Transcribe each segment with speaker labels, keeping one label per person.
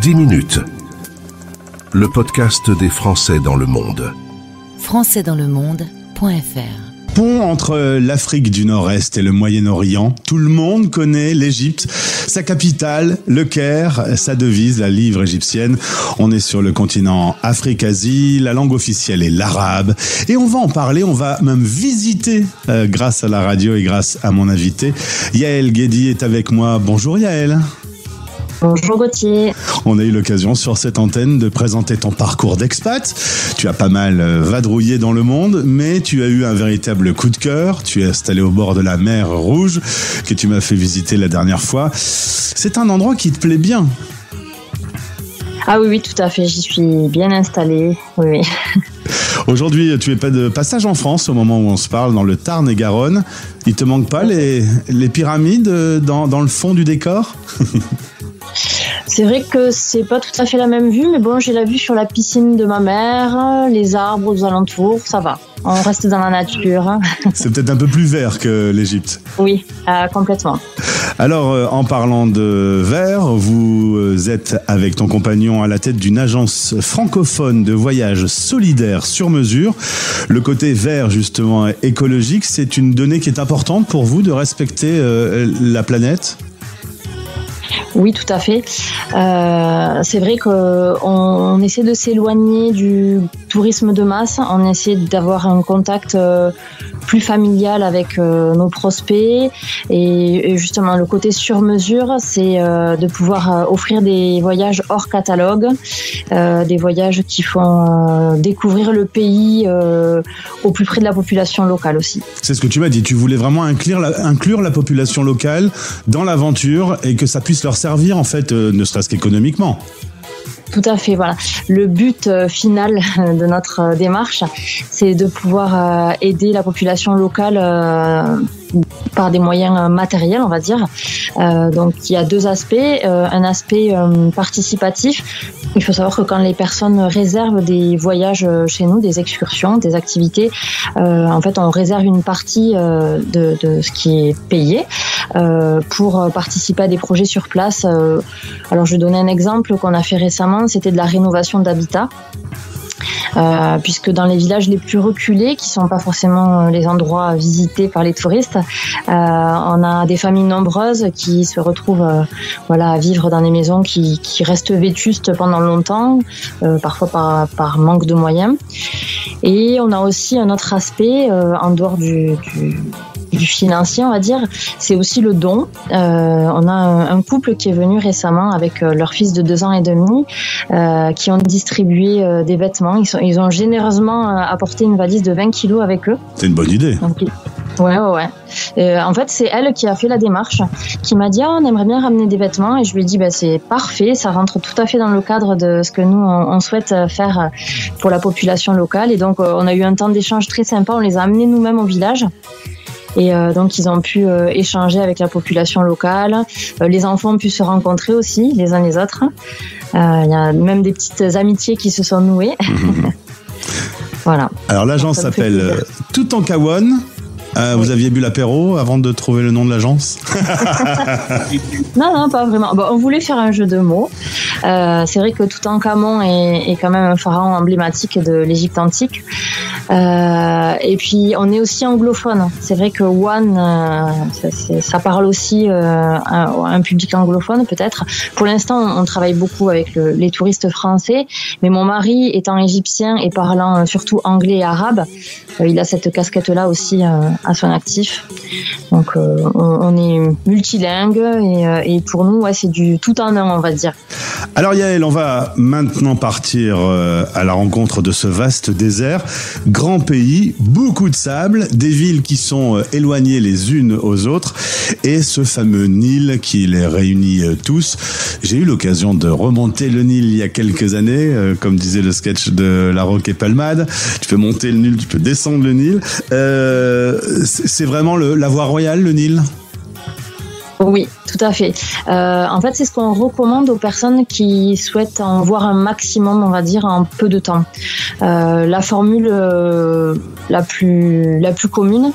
Speaker 1: 10 minutes. Le podcast des Français dans le monde.
Speaker 2: Françaisdanslemonde.fr.
Speaker 3: Pont entre l'Afrique du Nord-Est et le Moyen-Orient, tout le monde connaît l'Égypte, sa capitale, le Caire, sa devise, la livre égyptienne. On est sur le continent Afrique-Asie, la langue officielle est l'arabe. Et on va en parler, on va même visiter grâce à la radio et grâce à mon invité. Yael Guédi est avec moi. Bonjour Yael.
Speaker 4: Bonjour Gauthier.
Speaker 3: On a eu l'occasion sur cette antenne de présenter ton parcours d'expat. Tu as pas mal vadrouillé dans le monde, mais tu as eu un véritable coup de cœur. Tu es installé au bord de la mer Rouge, que tu m'as fait visiter la dernière fois. C'est un endroit qui te plaît bien.
Speaker 4: Ah oui, tout à fait. J'y suis bien installée. Oui.
Speaker 3: Aujourd'hui, tu es pas de passage en France au moment où on se parle, dans le Tarn et Garonne. Il te manque pas les pyramides dans le fond du décor?
Speaker 4: C'est vrai que c'est pas tout à fait la même vue, mais bon, j'ai la vue sur la piscine de ma mère, les arbres aux alentours, ça va. On reste dans la nature.
Speaker 3: C'est peut-être un peu plus vert que l'Égypte.
Speaker 4: Oui, complètement.
Speaker 3: Alors, en parlant de vert, vous êtes avec ton compagnon à la tête d'une agence francophone de voyage solidaire sur mesure. Le côté vert, justement, écologique, c'est une donnée qui est importante pour vous de respecter la planète ?
Speaker 4: Oui, tout à fait. C'est vrai qu'on essaie de s'éloigner du tourisme de masse. On essaie d'avoir un contact plus familial avec nos prospects. Et justement, le côté sur mesure, c'est de pouvoir offrir des voyages hors catalogue, des voyages qui font découvrir le pays au plus près de la population locale aussi.
Speaker 3: C'est ce que tu m'as dit. Tu voulais vraiment inclure la population locale dans l'aventure et que ça puisse leur servir, en fait, ne serait-ce qu'économiquement.
Speaker 4: Tout à fait, voilà. Le but final de notre démarche, c'est de pouvoir aider la population locale par des moyens matériels, on va dire. Donc, il y a deux aspects. Un aspect participatif. Il faut savoir que quand les personnes réservent des voyages chez nous, des excursions, des activités, en fait, on réserve une partie de ce qui est payé pour participer à des projets sur place. Alors, je vais donner un exemple qu'on a fait récemment, c'était de la rénovation d'habitat. Puisque dans les villages les plus reculés, qui sont pas forcément les endroits visités par les touristes, on a des familles nombreuses qui se retrouvent à vivre dans des maisons qui restent vétustes pendant longtemps, parfois par manque de moyens. Et on a aussi un autre aspect en dehors du financier, on va dire, c'est aussi le don. On a un couple qui est venu récemment avec leur fils de 2 ans et demi, qui ont distribué des vêtements. Ils ont généreusement apporté une valise de 20 kilos avec eux.
Speaker 3: C'est une bonne idée.
Speaker 4: Donc, ouais. En fait, c'est elle qui a fait la démarche, qui m'a dit on aimerait bien ramener des vêtements, et je lui ai dit c'est parfait, ça rentre tout à fait dans le cadre de ce que nous on souhaite faire pour la population locale. Et donc on a eu un temps d'échange très sympa, on les a amenés nous-mêmes au village. Et donc ils ont pu échanger avec la population locale. Les enfants ont pu se rencontrer aussi les uns les autres. Il y a même des petites amitiés qui se sont nouées. Voilà.
Speaker 3: Alors l'agence s'appelle Toutankhamon. Vous aviez bu l'apéro avant de trouver le nom de l'agence?
Speaker 4: Non, pas vraiment. Bon, on voulait faire un jeu de mots. C'est vrai que Toutankhamon est quand même un pharaon emblématique de l'Égypte antique. Et puis, on est aussi anglophone. C'est vrai que One, ça parle aussi à un public anglophone, peut-être. Pour l'instant, on travaille beaucoup avec les touristes français. Mais mon mari, étant égyptien et parlant surtout anglais et arabe, il a cette casquette-là aussi à son actif. Donc on est multilingue et pour nous c'est du tout en un, on va dire.
Speaker 3: Alors Yael, on va maintenant partir à la rencontre de ce vaste désert, grand pays, beaucoup de sable, des villes qui sont éloignées les unes aux autres et ce fameux Nil qui les réunit tous. J'ai eu l'occasion de remonter le Nil il y a quelques années, comme disait le sketch de La Roque et Palmade. Tu peux monter le Nil, tu peux descendre le Nil. C'est vraiment la voie royale, le Nil?
Speaker 4: Oui, tout à fait. En fait, c'est ce qu'on recommande aux personnes qui souhaitent en voir un maximum, on va dire, en peu de temps. La formule la plus commune,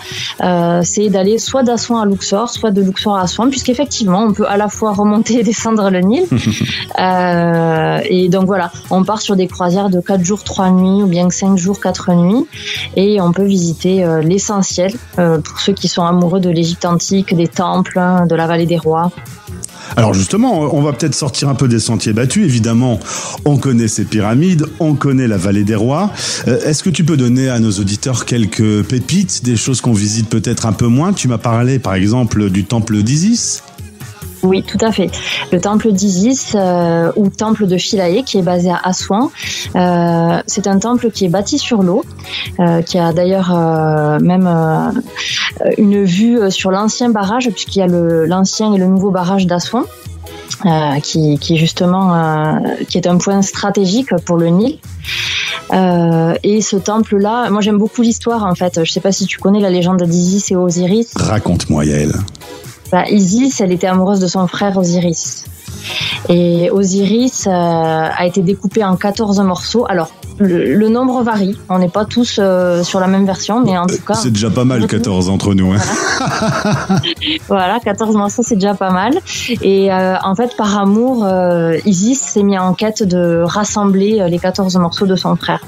Speaker 4: c'est d'aller soit d'Assouan à Luxor, soit de Luxor à Assouan, puisqu'effectivement, on peut à la fois remonter et descendre le Nil. Et donc voilà, on part sur des croisières de 4 jours, 3 nuits, ou bien 5 jours, 4 nuits, et on peut visiter l'essentiel pour ceux qui sont amoureux de l'Égypte antique, des temples, de la vallée des rois.
Speaker 3: Alors justement, on va peut-être sortir un peu des sentiers battus. Évidemment, on connaît ces pyramides, on connaît la vallée des rois. Est-ce que tu peux donner à nos auditeurs quelques pépites, des choses qu'on visite peut-être un peu moins? Tu m'as parlé par exemple du temple d'Isis.
Speaker 4: Oui, tout à fait. Le temple d'Isis ou temple de Philae qui est basé à Assouan, c'est un temple qui est bâti sur l'eau, qui a d'ailleurs même une vue sur l'ancien barrage, puisqu'il y a l'ancien et le nouveau barrage d'Assouan, qui justement qui est un point stratégique pour le Nil. Et ce temple-là, moi j'aime beaucoup l'histoire en fait. Je sais pas si tu connais la légende d'Isis et Osiris.
Speaker 3: Raconte-moi, Yael.
Speaker 4: Isis, elle était amoureuse de son frère Osiris. Et Osiris a été découpé en 14 morceaux. Alors, le nombre varie. On n'est pas tous sur la même version, mais en tout cas...
Speaker 3: C'est déjà pas mal, 14 entre nous. Hein.
Speaker 4: Voilà, 14 morceaux, c'est déjà pas mal. Et en fait, par amour, Isis s'est mis en quête de rassembler les 14 morceaux de son frère.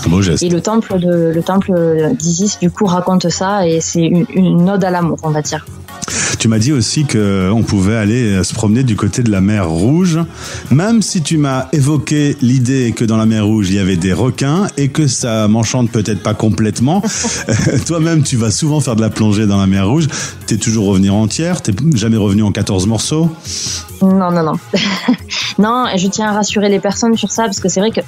Speaker 3: Beau geste.
Speaker 4: Et le temple d'Isis, du coup, raconte ça, et c'est une ode à l'amour, on va dire.
Speaker 3: Tu m'as dit aussi qu'on pouvait aller se promener du côté de la mer Rouge, même si tu m'as évoqué l'idée que dans la mer Rouge, il y avait des requins et que ça m'enchante peut-être pas complètement. Toi-même, tu vas souvent faire de la plongée dans la mer Rouge. T'es toujours revenu entière? T'es jamais revenu en 14 morceaux?
Speaker 4: Non. Non, et je tiens à rassurer les personnes sur ça, parce que c'est vrai que,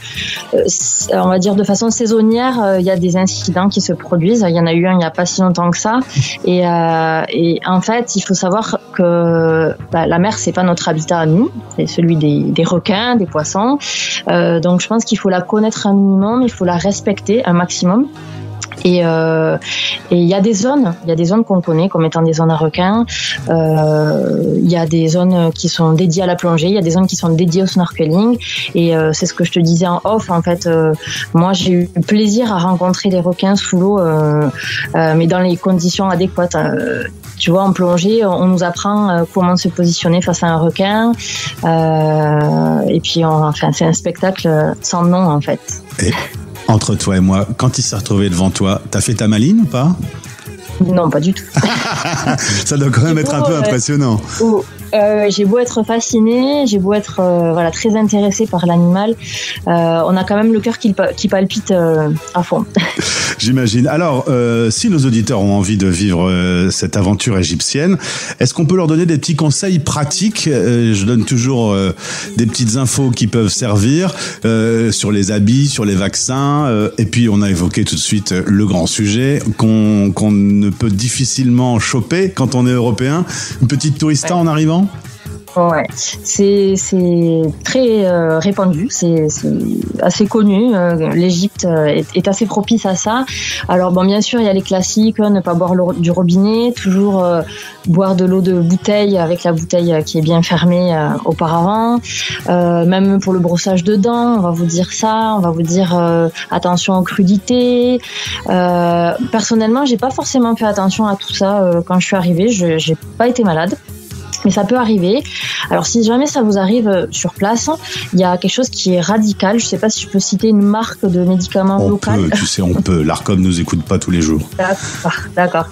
Speaker 4: on va dire de façon saisonnière, il y a des incidents qui se produisent. Il y en a eu un il n'y a pas si longtemps que ça. Et en fait, il faut savoir que la mer, c'est pas notre habitat à nous, c'est celui des requins, des poissons. Donc je pense qu'il faut la connaître un minimum, il faut la respecter un maximum. Et il y a des zones qu'on connaît comme étant des zones à requins. Il y a des zones qui sont dédiées à la plongée, il y a des zones qui sont dédiées au snorkeling. Et c'est ce que je te disais en off. En fait, moi j'ai eu plaisir à rencontrer des requins sous l'eau, mais dans les conditions adéquates. Tu vois, en plongée, on nous apprend comment se positionner face à un requin. Et puis, c'est un spectacle sans nom en fait.
Speaker 3: Et entre toi et moi, quand il s'est retrouvé devant toi, t'as fait ta maline ou pas?
Speaker 4: Non, pas du tout.
Speaker 3: Ça doit quand même être un peu impressionnant.
Speaker 4: J'ai beau être fascinée, j'ai beau être très intéressée par l'animal, on a quand même le cœur qui palpite à fond.
Speaker 3: J'imagine. Alors, si nos auditeurs ont envie de vivre cette aventure égyptienne, est-ce qu'on peut leur donner des petits conseils pratiques? Je donne toujours des petites infos qui peuvent servir sur les habits, sur les vaccins, et puis on a évoqué tout de suite le grand sujet qu'on ne peut difficilement choper quand on est européen. Une petite tourista en arrivant?
Speaker 4: Ouais, c'est très répandu, c'est assez connu. L'Égypte est assez propice à ça. Alors bon, bien sûr, il y a les classiques, ne pas boire l'eau du robinet, toujours boire de l'eau de bouteille avec la bouteille qui est bien fermée auparavant. Même pour le brossage de dents, on va vous dire ça. On va vous dire attention aux crudités. Personnellement, j'ai pas forcément fait attention à tout ça quand je suis arrivée. J'ai pas été malade. Mais ça peut arriver. Alors si jamais ça vous arrive sur place, il y a quelque chose qui est radical. Je ne sais pas si je peux citer une marque de médicaments local.
Speaker 3: On peut. L'Arcom nous écoute pas tous les jours.
Speaker 4: D'accord.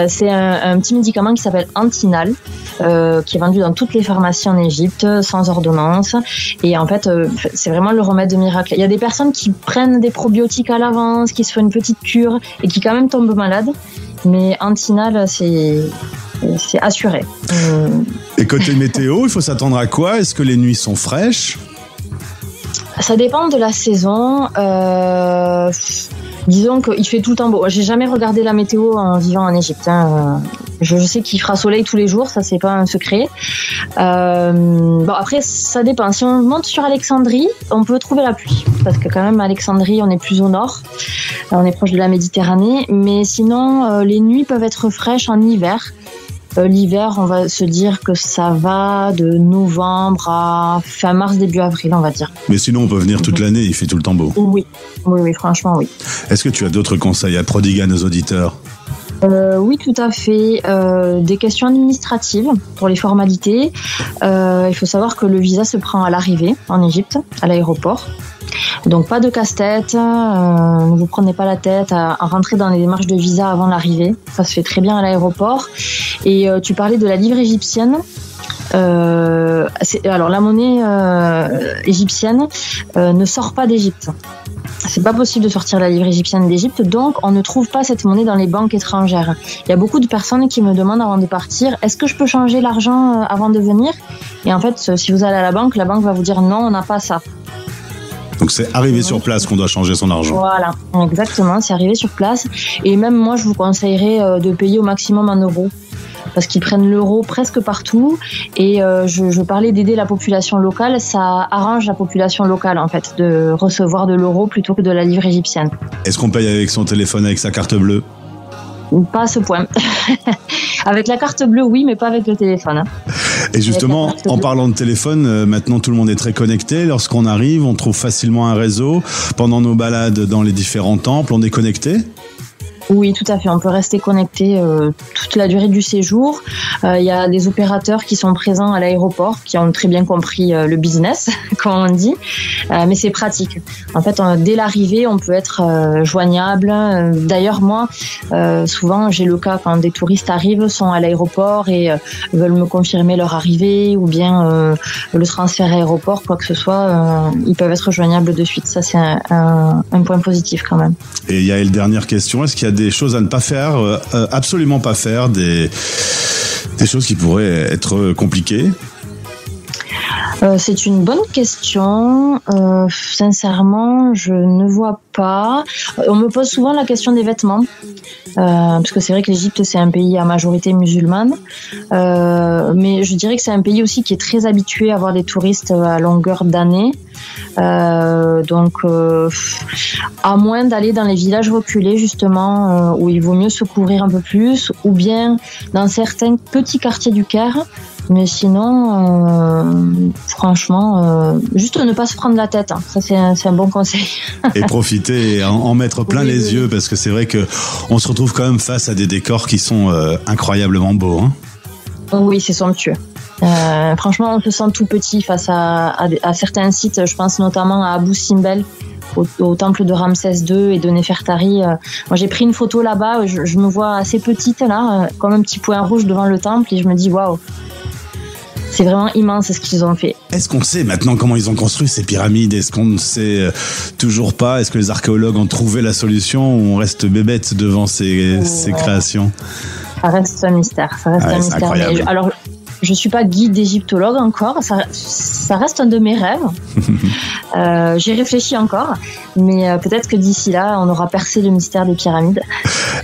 Speaker 4: C'est un petit médicament qui s'appelle Antinal, qui est vendu dans toutes les pharmacies en Égypte, sans ordonnance. Et en fait, c'est vraiment le remède de miracle. Il y a des personnes qui prennent des probiotiques à l'avance, qui se font une petite cure et qui quand même tombent malades. Mais Antinal, c'est assuré.
Speaker 3: Et côté météo, il faut s'attendre à quoi? Est-ce que les nuits sont fraîches?
Speaker 4: Ça dépend de la saison. Disons qu'il fait tout le temps beau. J'ai jamais regardé la météo en vivant en Égypte. Je sais qu'il fera soleil tous les jours, ça c'est pas un secret. Bon après ça dépend. Si on monte sur Alexandrie, on peut trouver la pluie parce que quand même Alexandrie on est plus au nord, on est proche de la Méditerranée. Mais sinon les nuits peuvent être fraîches en hiver. L'hiver, on va se dire que ça va de novembre à fin mars, début avril, on va dire.
Speaker 3: Mais sinon, on peut venir toute l'année, il fait tout le temps beau.
Speaker 4: Oui, franchement, oui.
Speaker 3: Est-ce que tu as d'autres conseils à prodiguer à nos auditeurs ?
Speaker 4: Oui, tout à fait. Des questions administratives pour les formalités. Il faut savoir que le visa se prend à l'arrivée en Égypte, à l'aéroport. Donc pas de casse-tête, ne vous prenez pas la tête à rentrer dans les démarches de visa avant l'arrivée. Ça se fait très bien à l'aéroport. Et tu parlais de la livre égyptienne. Alors la monnaie égyptienne ne sort pas d'Égypte. C'est pas possible de sortir la livre égyptienne d'Égypte, donc on ne trouve pas cette monnaie dans les banques étrangères. Il y a beaucoup de personnes qui me demandent avant de partir, est-ce que je peux changer l'argent avant de venir ? Et en fait, si vous allez à la banque va vous dire non, on n'a pas ça.
Speaker 3: Donc c'est arrivé sur place qu'on doit changer son argent.
Speaker 4: Voilà, exactement, c'est arrivé sur place. Et même moi, je vous conseillerais de payer au maximum en euros. Parce qu'ils prennent l'euro presque partout. Et je parlais d'aider la population locale. Ça arrange la population locale, en fait, de recevoir de l'euro plutôt que de la livre égyptienne.
Speaker 3: Est-ce qu'on paye avec son téléphone, avec sa carte bleue ?
Speaker 4: Pas à ce point. Avec la carte bleue, oui, mais pas avec le téléphone.
Speaker 3: Et justement, en parlant de téléphone, maintenant tout le monde est très connecté. Lorsqu'on arrive, on trouve facilement un réseau. Pendant nos balades dans les différents temples, on est connecté ?
Speaker 4: Oui, tout à fait. On peut rester connecté toute la durée du séjour. Il y a des opérateurs qui sont présents à l'aéroport, qui ont très bien compris le business, comme on dit. Mais c'est pratique. En fait, dès l'arrivée, on peut être joignable. D'ailleurs, moi, souvent, j'ai le cas quand des touristes arrivent, sont à l'aéroport et veulent me confirmer leur arrivée ou bien le transfert aéroport, quoi que ce soit, ils peuvent être joignables de suite. Ça, c'est un point positif quand même.
Speaker 3: Et Yael, dernière question. Est-ce qu'il y a des choses à ne pas faire, absolument pas faire, des choses qui pourraient être compliquées ?
Speaker 4: C'est une bonne question. Sincèrement, je ne vois pas. On me pose souvent la question des vêtements, parce que c'est vrai que l'Égypte, c'est un pays à majorité musulmane. Mais je dirais que c'est un pays aussi qui est très habitué à avoir des touristes à longueur d'année. Donc, à moins d'aller dans les villages reculés, justement, où il vaut mieux se couvrir un peu plus, ou bien dans certains petits quartiers du Caire. Mais sinon, franchement, juste ne pas se prendre la tête. Hein. Ça, c'est un bon conseil.
Speaker 3: Et profiter et en mettre plein les yeux, parce que c'est vrai qu'on se retrouve quand même face à des décors qui sont incroyablement beaux. Hein.
Speaker 4: Oui, c'est somptueux. Franchement, on se sent tout petit face à certains sites. Je pense notamment à Abou Simbel, au temple de Ramsès II et de Néfertari. Moi, j'ai pris une photo là-bas. Je me vois assez petite, là, comme un petit point rouge devant le temple. Et je me dis, waouh, c'est vraiment immense ce qu'ils ont fait.
Speaker 3: Est-ce qu'on sait maintenant comment ils ont construit ces pyramides ? Est-ce qu'on ne sait toujours pas ? Est-ce que les archéologues ont trouvé la solution ou on reste bébête devant ces créations ?
Speaker 4: Ça reste un mystère. Ça reste un mystère.
Speaker 3: Incroyable.
Speaker 4: Alors, je suis pas guide égyptologue encore. Ça reste un de mes rêves. J'y réfléchis encore, mais peut-être que d'ici là, on aura percé le mystère des pyramides.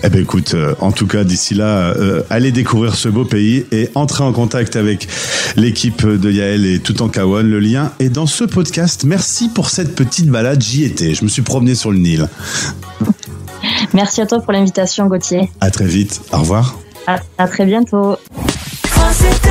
Speaker 3: Eh ben écoute, en tout cas d'ici là, allez découvrir ce beau pays et entrez en contact avec l'équipe de Yael et Toutankhamon. Le lien est dans ce podcast. Merci pour cette petite balade. J'y étais. Je me suis promené sur le Nil.
Speaker 4: Merci à toi pour l'invitation, Gauthier.
Speaker 3: À très vite. Au revoir.
Speaker 4: À très bientôt.
Speaker 2: Français